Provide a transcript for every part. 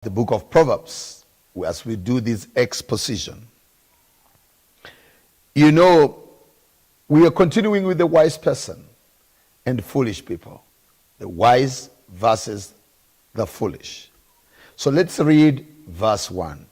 the book of Proverbs as we do this exposition. You know, we are continuing with the wise person and foolish people. The wise versus the foolish. So let's read verse 1.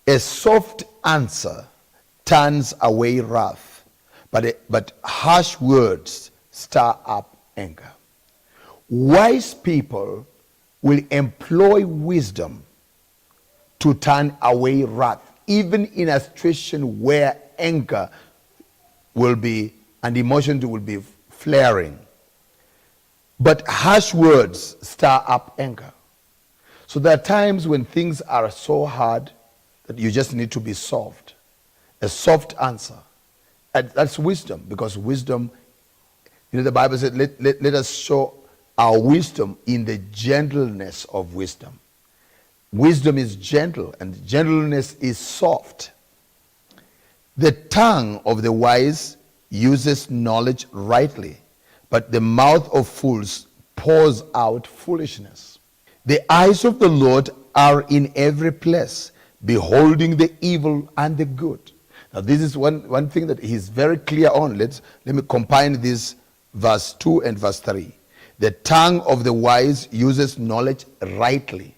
A soft answer turns away wrath, but harsh words stir up anger. Wise people will employ wisdom to turn away wrath, even in a situation where anger will be and emotions will be flaring. But harsh words stir up anger. So there are times when things are so hard that you just need to be soft. A soft answer. And that's wisdom, because wisdom, the Bible said, let us show our wisdom in the gentleness of wisdom. Wisdom is gentle, and gentleness is soft. The tongue of the wise uses knowledge rightly, but the mouth of fools pours out foolishness. The eyes of the Lord are in every place, beholding the evil and the good. Now this is one thing that he's very clear on. Let me combine this verse 2 and verse 3. The tongue of the wise uses knowledge rightly.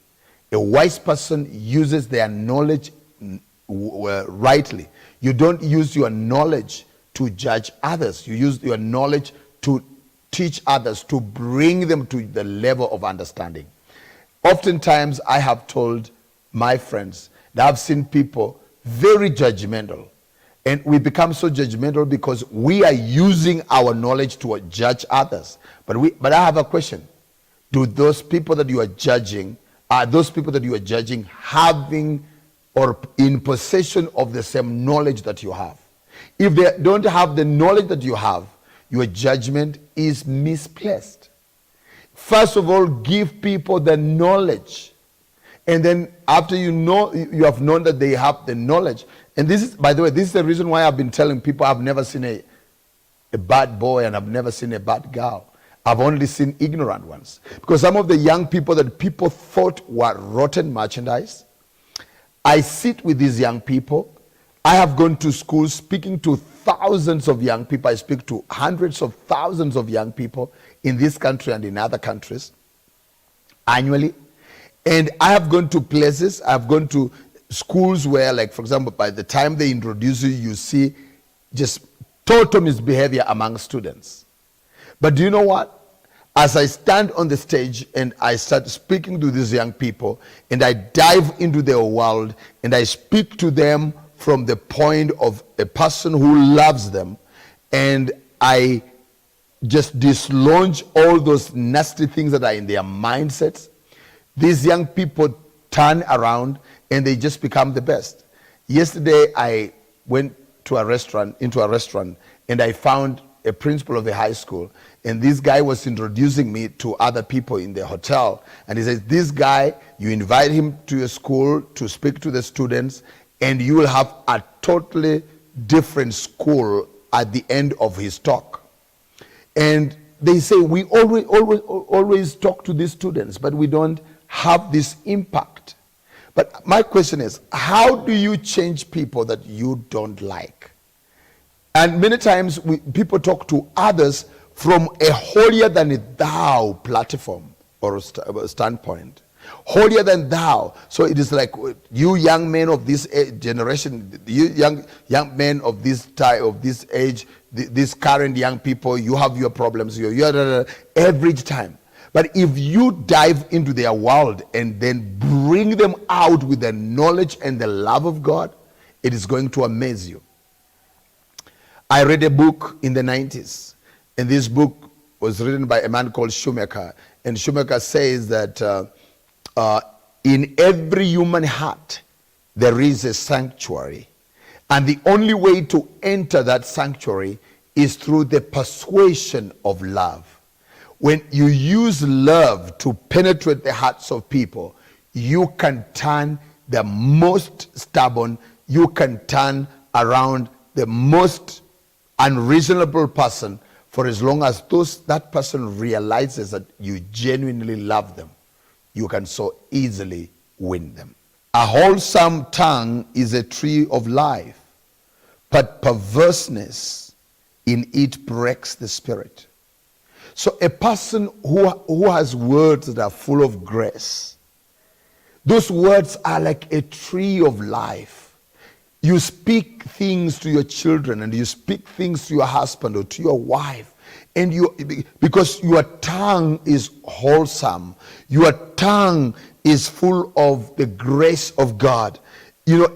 A wise person uses their knowledge rightly. You don't use your knowledge to judge others. You use your knowledge to teach others, to bring them to the level of understanding. Oftentimes I have told my friends that I've seen people very judgmental. And we become so judgmental because we are using our knowledge to judge others. But I have a question. Do those people that you are judging, are those people that you are judging having or in possession of the same knowledge that you have? If they don't have the knowledge that you have, your judgment is misplaced. First of all, give people the knowledge. And then after you have known that they have the knowledge. And this is, by the way, this is the reason why I've been telling people I've never seen a bad boy and I've never seen a bad girl. I've only seen ignorant ones. Because some of the young people that people thought were rotten merchandise, I sit with these young people. I have gone to schools speaking to thousands of young people. I speak to hundreds of thousands of young people in this country and in other countries annually. And I have gone to places, I've gone to schools where, like, for example, by the time they introduce you, you see just total misbehavior among students. But do you know what? As I stand on the stage and I start speaking to these young people and I dive into their world and I speak to them from the point of a person who loves them, and I just dislodge all those nasty things that are in their mindsets, these young people turn around and they just become the best. Yesterday, I went to into a restaurant, and I found a principal of the high school. And this guy was introducing me to other people in the hotel. And he says, this guy, you invite him to your school to speak to the students, and you will have a totally different school at the end of his talk. And they say, we always talk to these students, but we don't have this impact. But my question is, how do you change people that you don't like? And many times people talk to others from a holier than thou platform or standpoint. Holier than thou. So it is like, you young men of this generation, you young men of this type, of this age, these current young people, you have your problems. You're average time. But if you dive into their world and then bring them out with the knowledge and the love of God, it is going to amaze you. I read a book in the 90s, and this book was written by a man called Schumacher. And Schumacher says that in every human heart, there is a sanctuary. And the only way to enter that sanctuary is through the persuasion of love. When you use love to penetrate the hearts of people, you can turn the most stubborn, you can turn around the most unreasonable person, for as long as that person realizes that you genuinely love them, you can so easily win them. A wholesome tongue is a tree of life, but perverseness in it breaks the spirit. So a person who has words that are full of grace, those words are like a tree of life. You speak things to your children, and you speak things to your husband or to your wife, and because your tongue is wholesome, your tongue is full of the grace of God.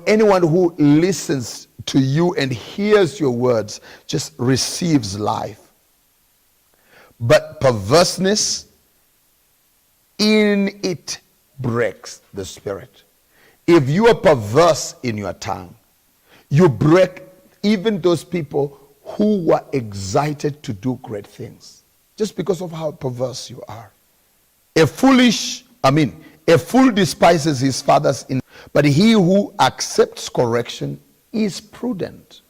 Anyone who listens to you and hears your words just receives life. But perverseness in it breaks the spirit. If you are perverse in your tongue, you break even those people who were excited to do great things, just because of how perverse you are. A fool despises his father's but he who accepts correction is prudent.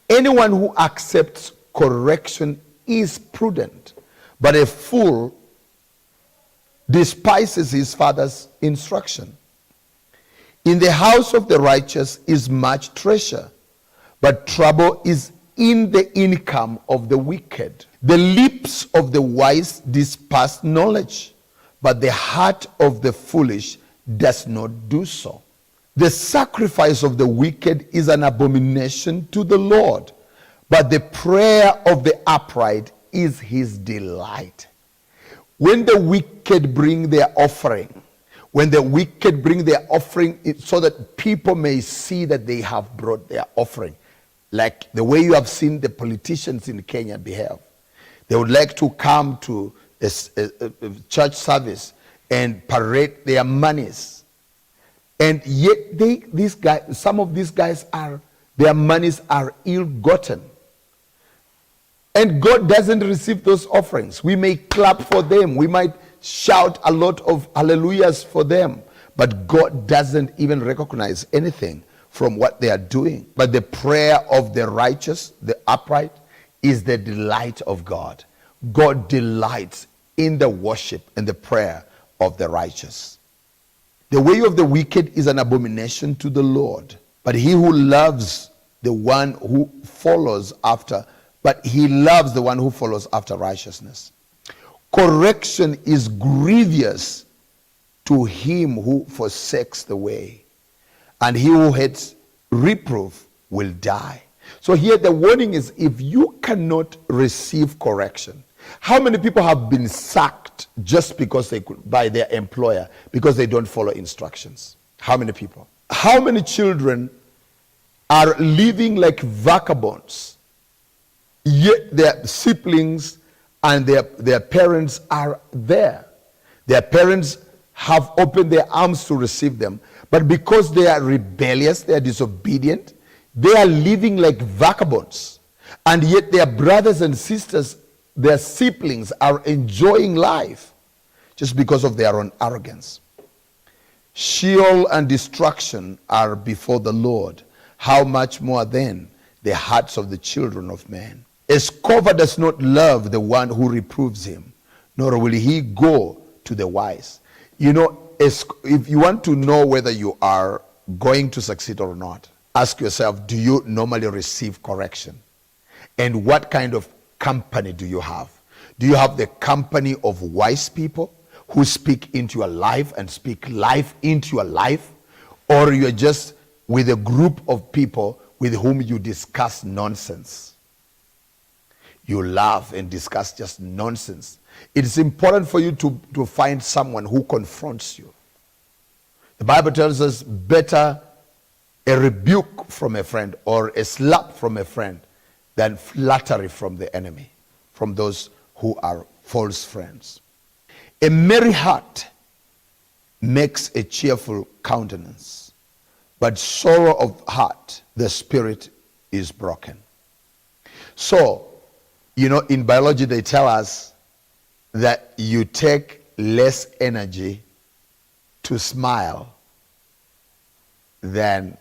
Anyone who accepts correction is prudent, but a fool despises his father's instruction. In the house of the righteous is much treasure, but trouble is in the income of the wicked. The lips of the wise disperse knowledge, but the heart of the foolish does not do so. The sacrifice of the wicked is an abomination to the Lord, but the prayer of the upright is his delight. When the wicked bring their offering, it's so that people may see that they have brought their offering, like the way you have seen the politicians in Kenya behave. They would like to come to a church service and parade their monies. And yet some of these guys their monies are ill-gotten. And God doesn't receive those offerings. We may clap for them. We might shout a lot of hallelujahs for them. But God doesn't even recognize anything from what they are doing. But the prayer of the righteous, the upright, is the delight of God. God delights in the worship and the prayer of the righteous. The way of the wicked is an abomination to the Lord, but he loves the one who follows after righteousness. Correction is grievous to him who forsakes the way, and he who hates reproof will die. So here the warning is, if you cannot receive correction, how many people have been sacked just because by their employer because they don't follow instructions? How many people? How many children are living like vagabonds, yet their siblings and their parents are there? Their parents have opened their arms to receive them, but because they are rebellious, they are disobedient, they are living like vagabonds, and yet their brothers and sisters, their siblings, are enjoying life just because of their own arrogance. Sheol and destruction are before the Lord. How much more then the hearts of the children of men? A scoffer does not love the one who reproves him, nor will he go to the wise. If you want to know whether you are going to succeed or not, ask yourself, do you normally receive correction? And what kind of company do you have? Do you have the company of wise people who speak into your life and speak life into your life? Or you're just with a group of people with whom you discuss nonsense? You laugh and discuss just nonsense. It is important for you to find someone who confronts you. The Bible tells us, better a rebuke from a friend or a slap from a friend than flattery from the enemy, from those who are false friends. A merry heart makes a cheerful countenance, but sorrow of heart, the spirit is broken. So, in biology they tell us that you take less energy to smile than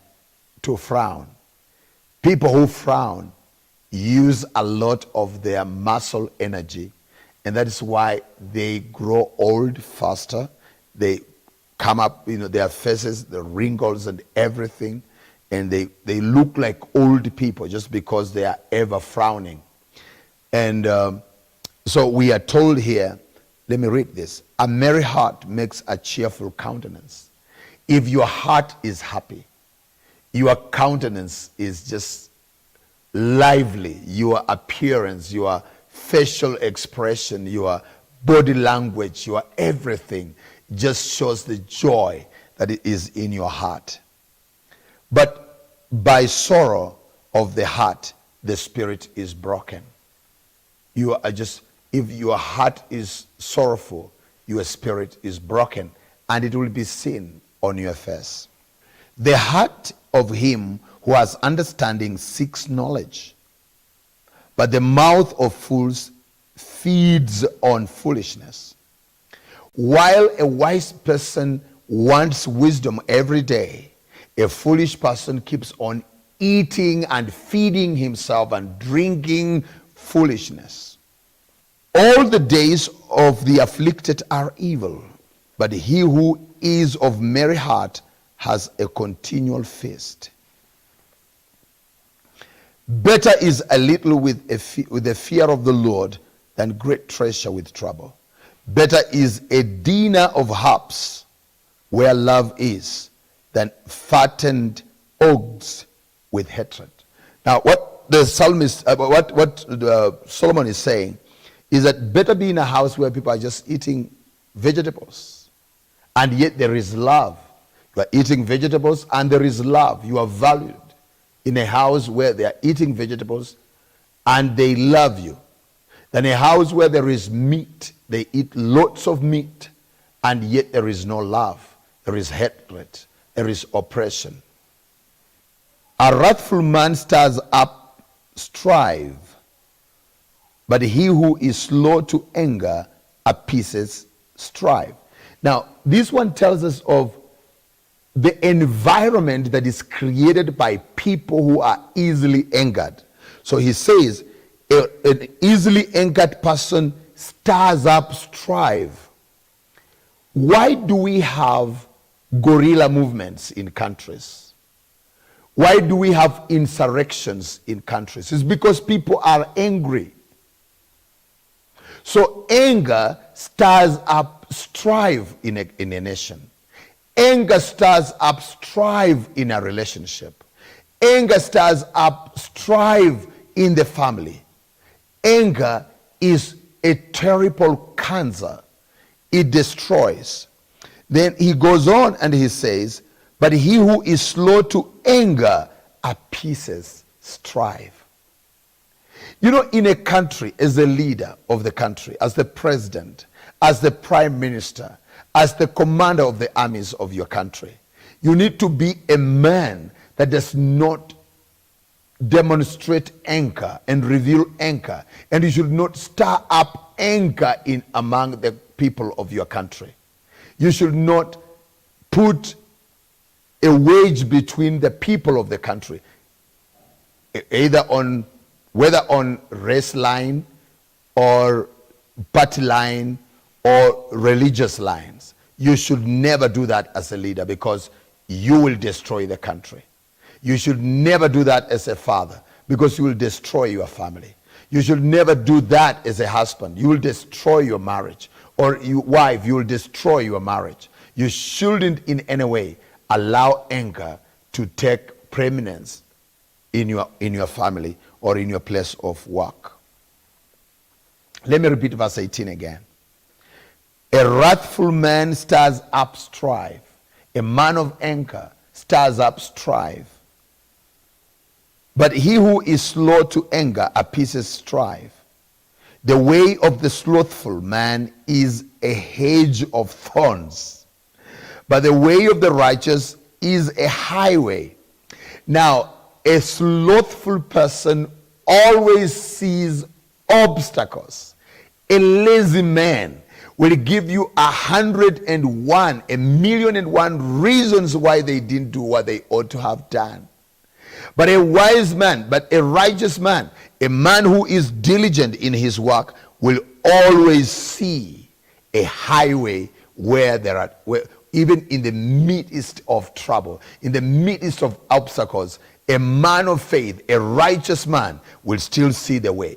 to frown. People who frown use a lot of their muscle energy, and that is why they grow old faster. They come up, their faces, the wrinkles and everything, and they look like old people just because they are ever frowning. And so we are told here, let me read this. A merry heart makes a cheerful countenance. If your heart is happy, your countenance is just lively. Your appearance, your facial expression, your body language, your everything just shows the joy that it is in your heart. But by sorrow of the heart, the spirit is broken. If your heart is sorrowful, your spirit is broken, and it will be seen on your face. The heart of him who has understanding seeks knowledge, but the mouth of fools feeds on foolishness. While a wise person wants wisdom every day, a foolish person keeps on eating and feeding himself and drinking foolishness. All the days of the afflicted are evil, but he who is of merry heart has a continual feast. Better is a little with the fear of the Lord than great treasure with trouble. Better is a dinner of harps where love is than fattened oaks with hatred. Now, what the psalmist, Solomon is saying is that better be in a house where people are just eating vegetables, and yet there is love. You are eating vegetables and there is love. You are valued in a house where they are eating vegetables and they love you, than a house where there is meat. They eat lots of meat and yet there is no love. There is hatred. There is oppression. A wrathful man stirs up strife, but he who is slow to anger appeases strife. Now, this one tells us of the environment that is created by people who are easily angered. So he says, an easily angered person stirs up strife. Why do we have guerrilla movements in countries? Why do we have insurrections in countries? It's because people are angry. So anger stirs up strife in a nation. Anger stirs up strife in a relationship. Anger stirs up strife in the family. Anger is a terrible cancer. It destroys. Then he goes on and he says, but he who is slow to anger appeases strife. You know, in a country, as the leader of the country, as the president, as the prime minister, as the commander of the armies of your country, you need to be a man that does not demonstrate anger and reveal anger. And you should not stir up anger in among the people of your country. You should not put a wedge between the people of the country, whether on race line or party line or religious lines. You should never do that as a leader, because you will destroy the country. You should never do that as a father, because you will destroy your family. You should never do that as a husband. You will destroy your marriage. Or your wife, you will destroy your marriage. You shouldn't in any way allow anger to take preeminence in your family or in your place of work. Let me repeat verse 18 again. A wrathful man stirs up strife. A man of anger stirs up strife. But he who is slow to anger appeases strife. The way of the slothful man is a hedge of thorns, but the way of the righteous is a highway. Now, a slothful person always sees obstacles. A lazy man will give you 101, 1,000,001 reasons why they didn't do what they ought to have done. But a wise man, but a righteous man, a man who is diligent in his work, will always see a highway where even in the midst of trouble, in the midst of obstacles, a man of faith, a righteous man, will still see the way.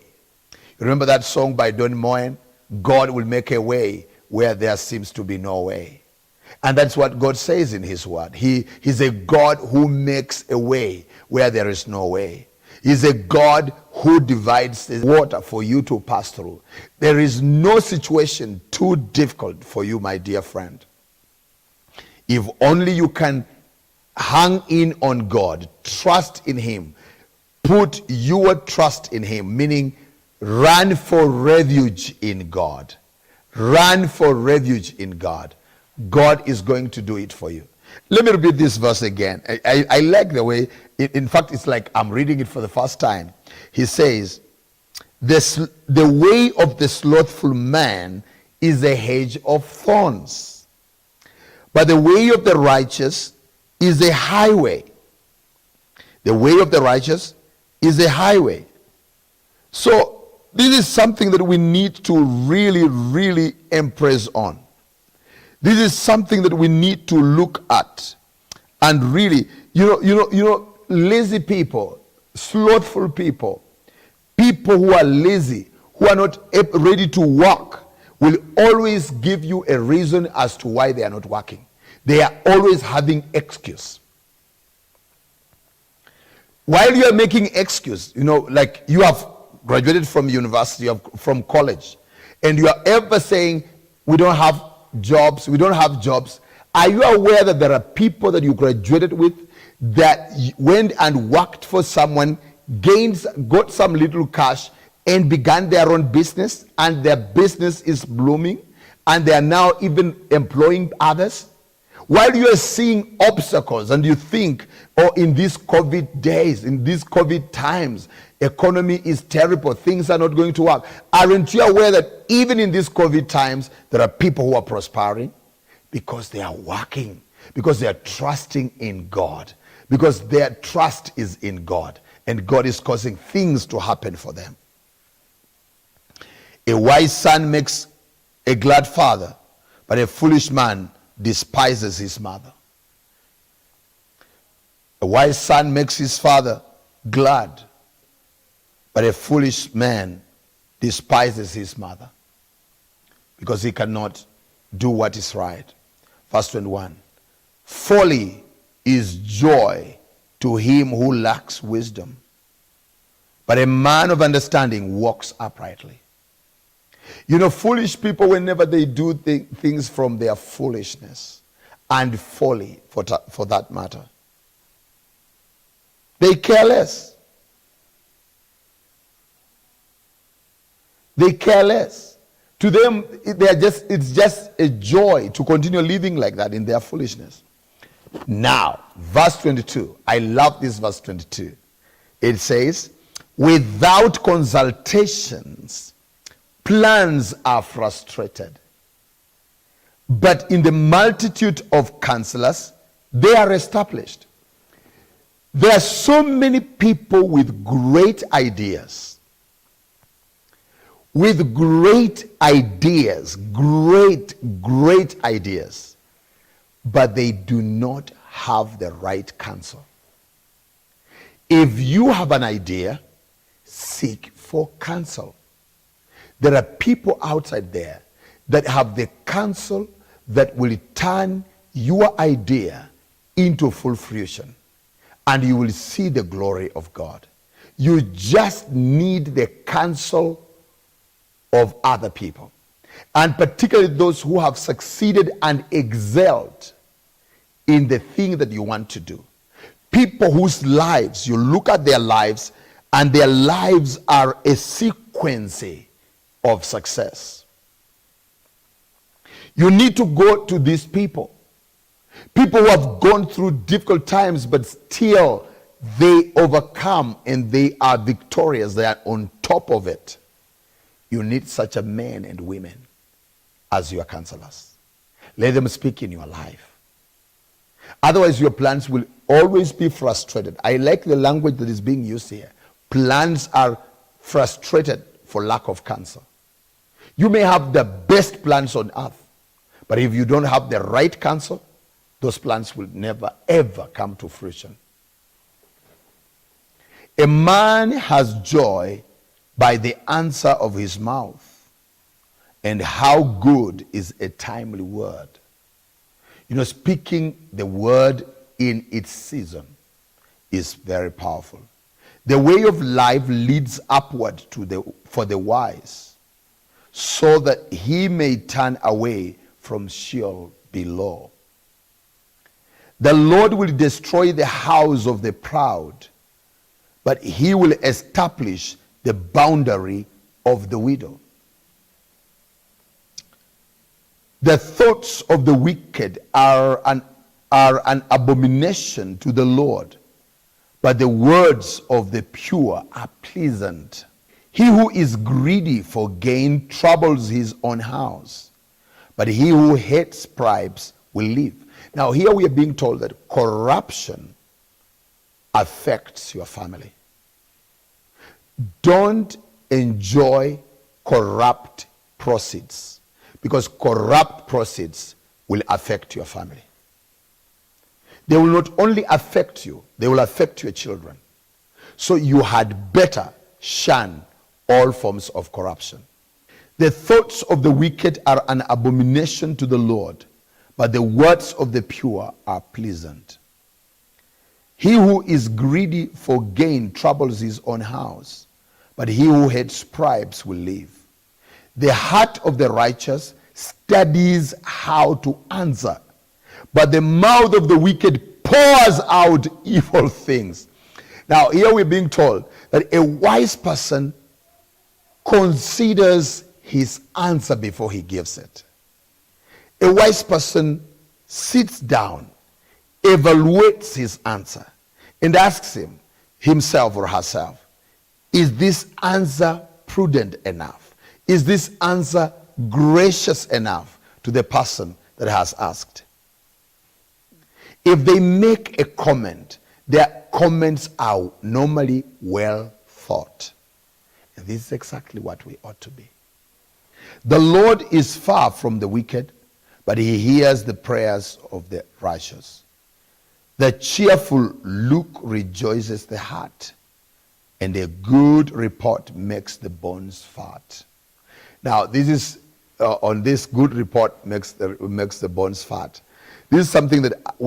You remember that song by Don Moen? God will make a way where there seems to be no way. And that's what God says in his word. He's a God who makes a way where there is no way. He's a God who divides the water for you to pass through. There is no situation too difficult for you, my dear friend. If only you can hang in on God, trust in him, put your trust in him, meaning run for refuge in God. Run for refuge in God. God is going to do it for you. Let me repeat this verse again. I like the way, in fact, it's like I'm reading it for the first time. He says, the way of the slothful man is a hedge of thorns, but the way of the righteous is a highway. The way of the righteous is a highway. So this is something that we need to really, really impress on. This is something that we need to look at. And really, lazy people, slothful people, people who are lazy, who are not ready to work, will always give you a reason as to why they are not working. They are always having excuse. While you are making excuse, like you have graduated from university, from college, and you are ever saying, we don't have jobs, are you aware that there are people that you graduated with that went and worked for someone, got some little cash, and began their own business, and their business is blooming, and they are now even employing others? While you are seeing obstacles and you think, in these COVID days, in these COVID times, economy is terrible, things are not going to work. Aren't you aware that even in these COVID times, there are people who are prospering? Because they are working, because they are trusting in God, because their trust is in God, and God is causing things to happen for them. A wise son makes a glad father, but a foolish man despises his mother. A wise son makes his father glad, but a foolish man despises his mother because he cannot do what is right. Verse 21. Folly is joy to him who lacks wisdom, but a man of understanding walks uprightly. Foolish people, whenever they do things from their foolishness and folly, for that matter, they care less. They care less. To them, it's just a joy to continue living like that in their foolishness. Now, verse 22. I love this verse 22. It says, without consultations, plans are frustrated, but in the multitude of counselors, they are established. There are so many people with great ideas, great ideas, but they do not have the right counsel. If you have an idea, seek for counsel. There are people outside there that have the counsel that will turn your idea into full fruition, and you will see the glory of God. You just need the counsel of other people, and particularly those who have succeeded and excelled in the thing that you want to do. People whose lives, you look at their lives, and their lives are a sequence of success. You need to go to these people. People who have gone through difficult times, but still they overcome and they are victorious. They are on top of it. You need such a men and women as your counselors. Let them speak in your life. Otherwise, your plans will always be frustrated. I like the language that is being used here. Plans are frustrated for lack of counsel. You may have the best plans on earth, but if you don't have the right counsel, those plans will never, ever come to fruition. A man has joy by the answer of his mouth, and how good is a timely word. You know, speaking the word in its season is very powerful. The way of life leads upward for the wise, so that he may turn away from Sheol below. The Lord will destroy the house of the proud, but he will establish the boundary of the widow. The thoughts of the wicked are an abomination to the Lord, but the words of the pure are pleasant. He who is greedy for gain troubles his own house, but he who hates bribes will live. Now here we are being told that corruption affects your family. Don't enjoy corrupt proceeds, because corrupt proceeds will affect your family. They will not only affect you, they will affect your children. So you had better shun all forms of corruption. The thoughts of the wicked are an abomination to the Lord, but the words of the pure are pleasant. He who is greedy for gain troubles his own house, but he who hates bribes will live. The heart of the righteous studies how to answer, but the mouth of the wicked pours out evil things. Now here we're being told that a wise person considers his answer before he gives it. A wise person sits down, evaluates his answer, and asks himself or herself, is this answer prudent enough? Is this answer gracious enough to the person that has asked? If they make a comment, their comments are normally well thought. And this is exactly what we ought to be. The Lord is far from the wicked, but he hears the prayers of the righteous. The cheerful look rejoices the heart, and a good report makes the bones fat. Now, this is on this good report makes the bones fat. This is something that